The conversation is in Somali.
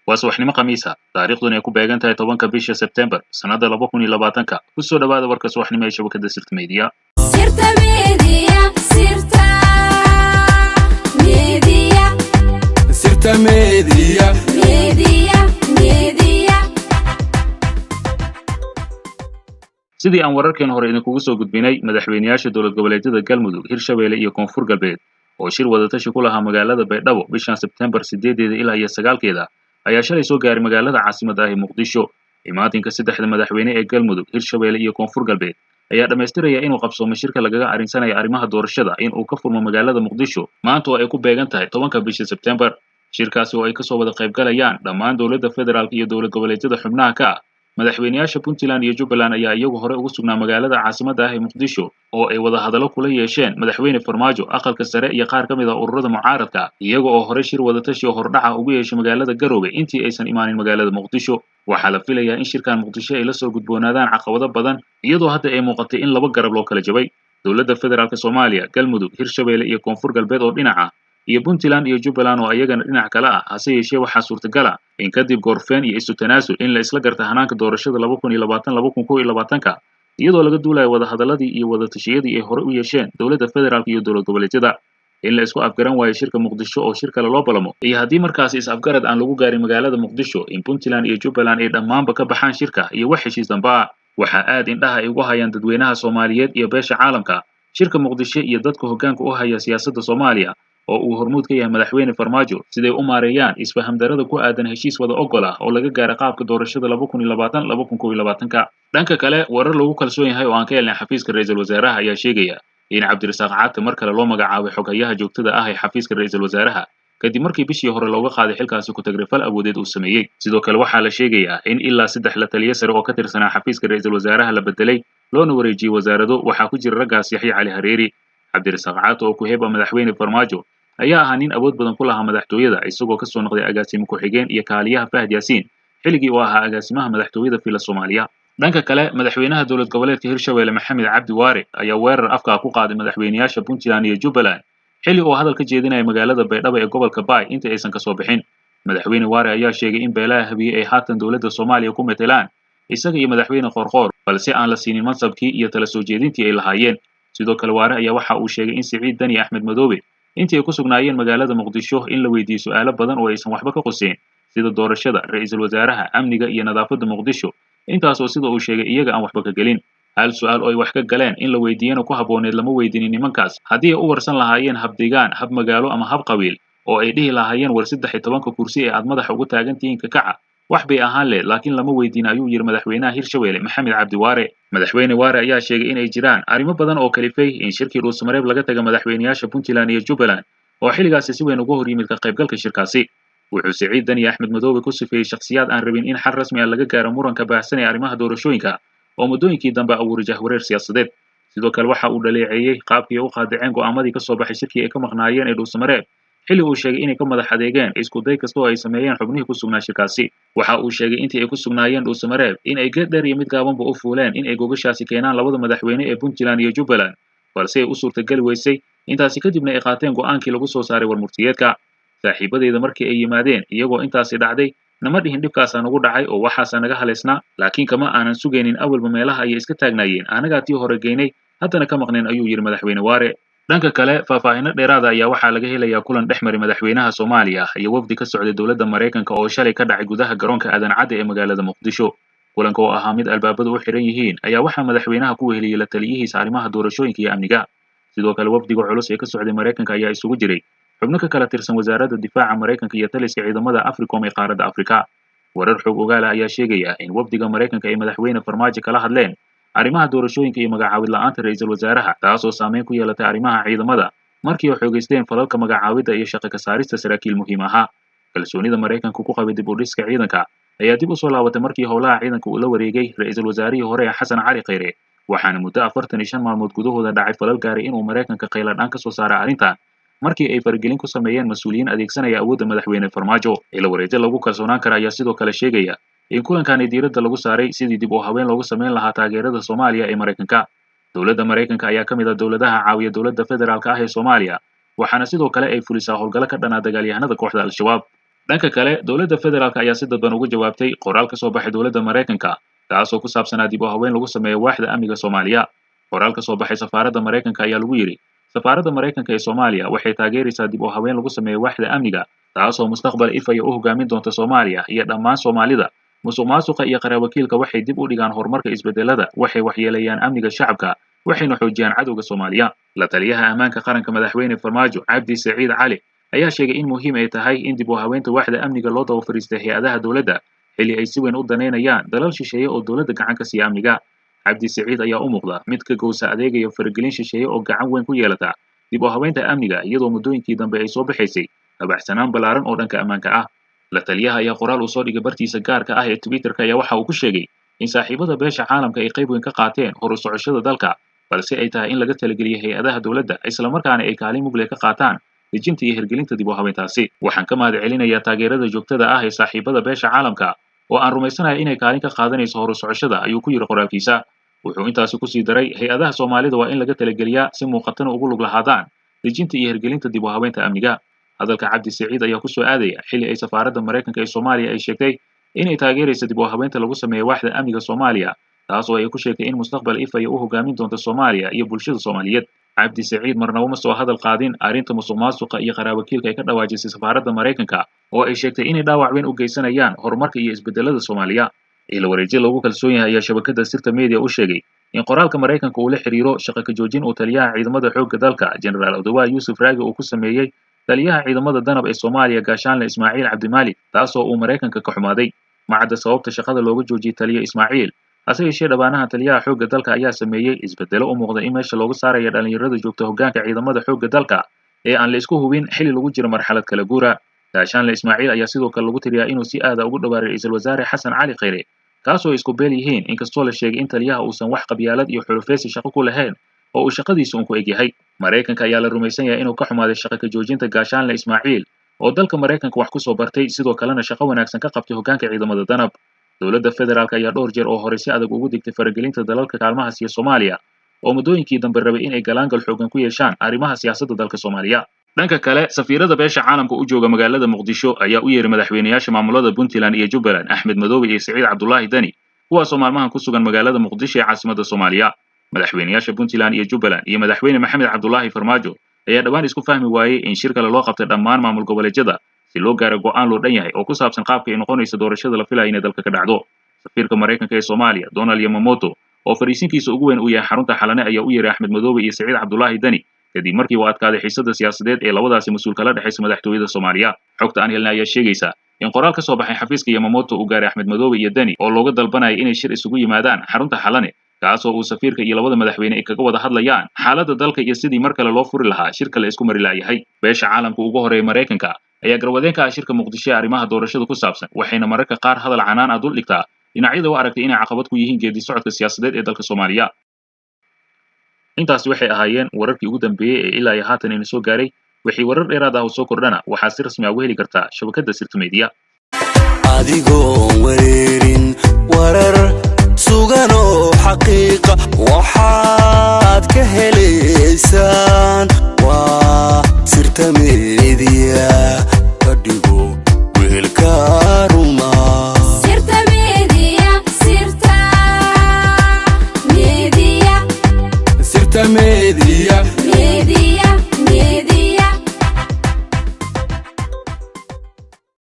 waa subaxnimo khamiisa taariikhduna ay ku beegan tahay 10 bisha September sanada 2020 ku soo dhawaada warka subaxnimo ee shabakada Sirta Media sidii aan wararkeen hore idinkugu soo gudbinay madaxweynayaasha dowlad goboleedyada Galmudug Hirshabelle iyo Koonfur Galbeed oo shir wada tashi ku lahaa magaalada Baydhabo bishan September 8 ilaa 9 ayaa shalay soo gaaray magaalada caasimadda ah ee Muqdisho imaatinka saddexda madaxweyne ee Galmudug Hirshabelle iyo Koonfur Galbeed ayaa dhameystiraya inuu qabsoomo shirka lagaga arinsanayo arrimaha doorashada in uu ka furmo magaalada Muqdisho maanta oo ay ku beegan tahay 10 bisha September shirkaasi oo ay ka soo wada qayb galayaan dhammaan dowladda federaalka iyo dowlad goboleedyada xubnaha ka ah madaxweynayaasha Puntland iyo Jubbaland ayaa iyagu hore ugu sugnaa magaalada caasimadda ah ee Muqdisho oo ay wada hadallo kula yeesheen madaxweyne Farmaajo aqalka sare iyo qaar ka mid ah ururada mucaaradka iyaga oo hore shir wada tashi oo hordhaca ugu yeeshay magaalada Garowe intii aysan imaanin magaalada Muqdisho waxaa la filayaa in shirkan Muqdisho ay la soo gudboonaadaan caqabado badan iyadoo hadda ay muuqatay in laba garab loo kala jabay dowladda federaalka Soomaaliya Galmudug Hirshabelle iyo Koonfur Galbeed oo dhinaca iyo Puntland iyo Jubbaland oo ayagana dhinac kale ah hase yeeshee waxaa suurtagal ah in kadib gorfeen iyo isu tanaasul in la isla garta hanaanka doorashada 2020-2021 iyadoo laga duulayo wada hadaladii iyo wada tashiyadii ay hore u yeesheen dowladda federaalka iyo dowlad goboleedyada in la isku afgaran waayo shirka Muqdisho oo shir kale loo balamo iyo haddii markaas is afgarad aan lagu gaarin magaalada Muqdisho in Puntland iyo Jubbaland ay dhammaanba ka baxaan shirka iyo wax heshiis damba waxa aad indhaha ay ugu hayaan dadweynaha Soomaaliyeed iyo beesha caalamka shirka Muqdisho iyo dadka hoggaanka u haya siyaasadda Soomaaliya oo uu hormuud ka yahay madaxweyne Farmaajo siday u maareeyaan isfaham darada ku aadan heshiis wada ogol ah oo laga gaaray qaabka doorashada 2020-2021 dhanka kale warar lagu kalsoon yahay oo aan ka helnay xafiiska ra'iisul wasaaraha ayaa sheegaya in Cabdirasaaq Caate mar kale loo magacaabay xogayaha joogtada ah ee xafiiska ra'iisul wasaaraha kadib markii bishii hore looga qaaday xilkaasi ku tagrifal awoodeed uu sameeyay sidoo kale waxaa la sheegayaa in ilaa 3 la taliye sare oo ka tirsanaa xafiiska ra'iisul wasaaraha la bedelay loona wareejiyay wasaarado waxaa ku jira raggaas Yaxya Cali Hareeri Cabdirasaaq Caate oo ku heeba madaxweyne Farmaajo ayaa ahaa nin awood badan ku lahaa madaxtooyada isagoo ka soo noqday agaasimo ku-xigeen iyo kaaliyaha Fahad Yaasiin xilligii uu ahaa agaasimaha madaxtooyada fila Soomaaliya dhanka kale madaxweynaha dowlad goboleedka Hirshabelle Maxamed Cabdi Waare ayaa weerar afka ku qaaday madaxweynayaasha Puntland iyo Jubbaland xilli uu hadal ka jeedinayay magaalada Baydhabo ee gobolka Baay inta aysan ka soo bixin madaxweyne Waare ayaa sheegay in beelaha Habiye ay haatan dowladda Soomaaliya ku metelaan isaga iyo madaxweyne Qorqoor balse aan la siinin mansabkii iyo tala soo jeedintii ay lahaayeen sidoo kale Waare ayaa waxa uu sheegay in Siciid Dani Axmed Madoobe intii ay ku sugnaayeen magaalada Muqdisho in la weydiiyo su'aalo badan oo aysan waxba ka qoseen sida doorashada ra'iisul wasaaraha amniga iyo nadaafadda Muqdisho intaas oo sida uu sheegay iyaga aan waxba ka galin hal su'aal oo ay wax ka galeen in la weydiiyana ku habooneed lama weydiinin nimankaas haddii ay u warsan lahaayeen hab deegaan hab magaalo ama hab qabiil oo ay dhihi lahaayeen war 13 kursi ee aad madaxa ugu taagan tihiin ka kaca wax bay ahaan leed laakiin lama weydiin ayuu yiri madaxweynaha Hirshabelle Maxamed Cabdi Waare madaxweyne Waare ayaa sheegay in ay jiraan arrimo badan oo kalifay in shirkii Dhuusamareeb laga tago madaxweynayaasha Puntland iyo Jubbaland oo xilligaasi si weyn uga hor yimid ka qaybgalka shirkaasi wuxuu Siciid Dani Axmed Madoobe ku sifeeyay shakhsiyaad aan rabin in xal rasmi ah laga gaaro muranka baahsan ee arrimaha doorashooyinka oo muddooyinkii dambe abuuray jahwareer siyaasadeed sidoo kale waxa uu dhaleeceeyay qaabkii ay u qaadaceen go'aamadii ka soo baxay shirkii ay ka maqnaayeen ee Dhuusamareeb xilli uu sheegay inay ka madax adeegeen isku day kasta oo ay sameeyeen xubnihii ku sugnaa shirkaasi waxa uu sheegay intii ay ku sugnaayeen Dhuusamareeb in ay geed dheer iyo mid gaabanba u fuuleen in ay gogashaasi keenaan labada madaxweyne ee Puntland iyo Jubbaland balse ay u suurtagali weysay intaasi kadibna ay qaateen go'aankii lagu soo saaray warmurtiyeedka saaxiibadeeda markii ay yimaadeen iyagoo intaasi dhacday nama dhihin dhibkaasaan ugu dhacay oo waxaasa naga haleysnaa laakiin kama aanan sugaynin awalba meelaha ayay iska taagnaayeen anagaa tii hore geynay haddana ka maqneen ayuu yiri madaxweyne Waare dhanka kale faahfaahinno dheeraada ayaa waxaa laga helayaa kulan dhexmari madaxweynaha Soomaaliya iyo wafdi ka socday dowladda Mareykanka oo shalay ka dhacay gudaha garoonka Aadan Cadde ee magaalada Muqdisho kulanka oo ahaa mid albaabadu u xiran yihiin ayaa waxaa madaxweynaha ku weheliyay la taliyihiisa arrimaha doorashooyinka iyo amniga sidoo kale wafdiga culus ee ka socday Mareykanka ayaa isugu jiray xubno ka kala tirsan wasaaradda difaaca Mareykanka iyo taliska ciidamada Africom ee qaaradda Afrika warar xog ogaal ah ayaa sheegaya in wafdiga Mareykanka ay madaxweyne Farmaajo kala hadleen arrimaha doorashooyinka iyo magacaabid la'aanta ra'iisul wasaaraha taas oo saameyn ku yeelatay arrimaha ciidamada markii ay xoogeysteen falalka magacaabida iyo shaqo ka saarista saraakiil muhiim ahaa kalsoonida Mareykanka ku qabay dib u dhiska ciidanka ayaa dib u soo laabatay markii howlaha ciidanka uu la wareegay ra'iisul wasaarihii hore Xasan Cali Kheyre waxaana muddo 45 maalmood gudahooda dhacay falal gaaray inuu Mareykanka qayladhaan ka soo saaray arrintan markii ay faragelin ku sameeyeen mas'uuliyiin adeegsanaya awoodda madaxweyne Farmaajo ila wareejin lagu kalsoonaan kara ayaa sidoo kale sheegaya in kulankan diiradda lagu saaray sidii dib u habeyn loogu sameyn lahaa taageerada Soomaaliya ee Mareykanka dowladda Mareykanka ayaa ka mid ah dowladaha caawiya dowladda federaalka ah ee Soomaaliya waxaana sidoo kale ay fulisaa howlgalo ka dhanaa dagaalyahanada kooxda Al-Shabaab dhanka kale dowladda federaalka ayaa si dadban uga jawaabtay qoraal ka soo baxay dowladda Mareykanka kaasoo ku saabsanaa dib u haweyn lagu sameeyo waaxda amniga Soomaaliya. qoraal ka soo baxay safaaradda Mareykanka ayaa lagu yiri safaaradda Mareykanka ee Soomaaliya waxay taageeraysaa dib u haweyn lagu sameeyo waaxda amniga taasoo mustaqbal ifaya u hogaamin doonta Soomaaliya iyo dhammaan Soomaalida. musuqmaasuqa iyo qaraabakiilka waxay dib u dhigaan horumarka isbedelada waxay waxyeeleeyaan amniga shacabka waxayna xoojiyaan cadowga Soomaaliya. la taliyaha ammaanka qaranka madaxweyne Farmaajo Cabdi Saciid Cali ayaa sheegay in muhiim ay tahay in dib u haweynta waaxda amniga loo daba fariistay hay'adaha dowladda xilli ay si weyn u daneynayaan dalal shisheeye oo dowladda gacan ka siiya amniga. Cabdi Saciid ayaa u muuqda mid ka goosa adeegaya faragelin shisheeye oo gacan weyn ku yeelata dib u haweynta amniga iyadoo muddooyinkii dambe ay soo baxaysay dabacsanaan ballaaran oo dhanka ammaanka ah. la taliyaha ayaa qoraal uu soo dhigay bartiisa gaarka ah ee Twitterka ayaa waxa uu ku sheegay in saaxiibada beesha caalamka ay qayb weyn ka qaateen horu socoshada dalka balse ay tahay in laga talageliyo hay'adaha dowladda isla markaana ay kaalin mug leh ka qaataan dejinta iyo hirgelinta dib u haweyntaasi. waxaan ka mahadcelinayaa taageerada joogtada ah ee saaxiibada beesha caalamka oo aan rumaysanahay inay kaalin ka qaadanayso horu socoshada ayuu ku yiri qoraalkiisa. wuxuu intaasi ku sii daray hay'adaha Soomaalida waa in laga talageliyaa si muuqatana ugu lug lahaadaan dejinta iyo hirgelinta dib u haweynta amniga. hadalka Cabdi Saciid ayaa ku soo aadaya xilli ay safaaradda Mareykanka ee Soomaaliya ay sheegtay inay taageerayso dib u haweynta lagu sameeyo waaxda amniga Soomaaliya taasoo ay ku sheegtay in mustaqbal ifaya u hogaamin doonto Soomaaliya iyo bulshada Soomaaliyeed. Cabdi Saciid marnaba ma soo hadal qaadin arrinta musuqmaasuqa iyo qaraabakiilka ay ka dhawaajisay safaaradda Mareykanka oo ay sheegtay inay dhaawac weyn u geysanayaan horumarka iyo isbedelada Soomaaliya. ilo wareejin lagu kalsoon yahay ayaa shabakadda sirta media u sheegay in qoraalka Mareykanka uu la xiriiro shaqo ka joojin uu taliyaha ciidamada xoogga dalka General Odawa Yusuf Raagi uu ku sameeyay taliyaha ciidamada danab ee Soomaaliya Gaashaanle Ismaaciil Cabdimaalik taasoo uu Mareykanka ka xumaaday. macadda sababta shaqada looga joojiyay taliya Ismaaciil hase yeeshee dhabaanaha taliyaha xoogga dalka ayaa sameeyay isbedelo u muuqda in meesha looga saarayo dhalinyarada joogta hoggaanka ciidamada xoogga dalka ee aan la isku hubin xilli lagu jiro marxalad kala guura. Gaashaanle Ismaaciil ayaa sidoo kale lagu tiriyaa inuu si aad ah ugu dhawaaray ra'iisul wasaare Xasan Cali Khayre kaasoo isku beel yihiin inkastoo la sheegay in taliyaha uusan wax qabyaalad iyo xulufeysi shaqo ku lahayn oo uu shaqadiisa ku eg yahay. Mareykanka ayaa la rumaysan yahay inuu ka xumaaday shaqo ka joojinta Gaashaanle Ismaaciil oo dalka Mareykanka wax ku soo bartay sidoo kalena shaqo wanaagsan ka qabtay hoggaanka ciidamada danab. dowladda federaalka ayaa dhowr jeer oo hore si adag ugu digtay faragelinta dalalka kaalmaha siiya Soomaaliya oo muddooyinkii dambe rabay in ay galaangal xoogan ku yeeshaan arrimaha siyaasadda dalka Soomaaliya. dhanka kale safiirada beesha caalamka u jooga magaalada Muqdisho ayaa u yeeray madaxweynayaasha maamulada Puntland iyo Jubbaland Axmed Madoobe iyo Saciid Cabdullaahi Dani kuwaasoo maalmahan ku sugan magaalada Muqdisho ee caasimadda Soomaaliya. madaxweynayaasha Puntland iyo Jubbaland iyo madaxweyne Maxamed Cabdullaahi Farmaajo ayaa dhawaan isku fahmi waayay in shir kale loo qabtay dhammaan maamul goboleedyada si loo gaaro go'aan loo dhan yahay oo ku saabsan qaabka ay noqonayso doorashada la filayo inay dalka ka dhacdo. safiirka Mareykanka ee Soomaaliya Donald Yamamoto oo fariisinkiisa ugu weyn uu yahay xarunta Xalane ayaa u yeeray Axmed Madoobe iyo Saciid Cabdullaahi Dani kadib markii uu adkaaday xiisadda siyaasadeed ee labadaasi mas'uul kala dhaxaysa madaxtooyada Soomaaliya. xogta aan helnay ayaa sheegaysa in qoraal ka soo baxay xafiiska Yamamoto uu gaaray Axmed Madoobe iyo Dani oo looga dalbanayay inay shir isugu yimaadaan xarunta Xalane kaasoo uu safiirka iyo labada madaxweyne ay kaga wada hadlayaan xaaladda dalka iyo sidii mar kale loo furi lahaa shirka la isku mari laayahay. beesha caalamka ugu horeeya Mareykanka ayaa garwadeenka ah shirka Muqdisho ee arrimaha doorashada ku saabsan waxayna mararka qaar hadal canaan ah dul dhigtaa dhinacyada u aragtay inay caqabad ku yihiin geedi socodka siyaasadeed ee dalka Soomaaliya. intaasi waxay ahaayeen wararkii ugu dambeeyay ee ilaa iyo haatan ina soo gaaray. wixii warar dheeraad ah oo soo kordhana waxaa si rasmi ah uga heli kartaa shabakadda sirta media. adigoo wareerin warar sugan oo xaqiiqa waxaad ka helaysaan waa sirta media.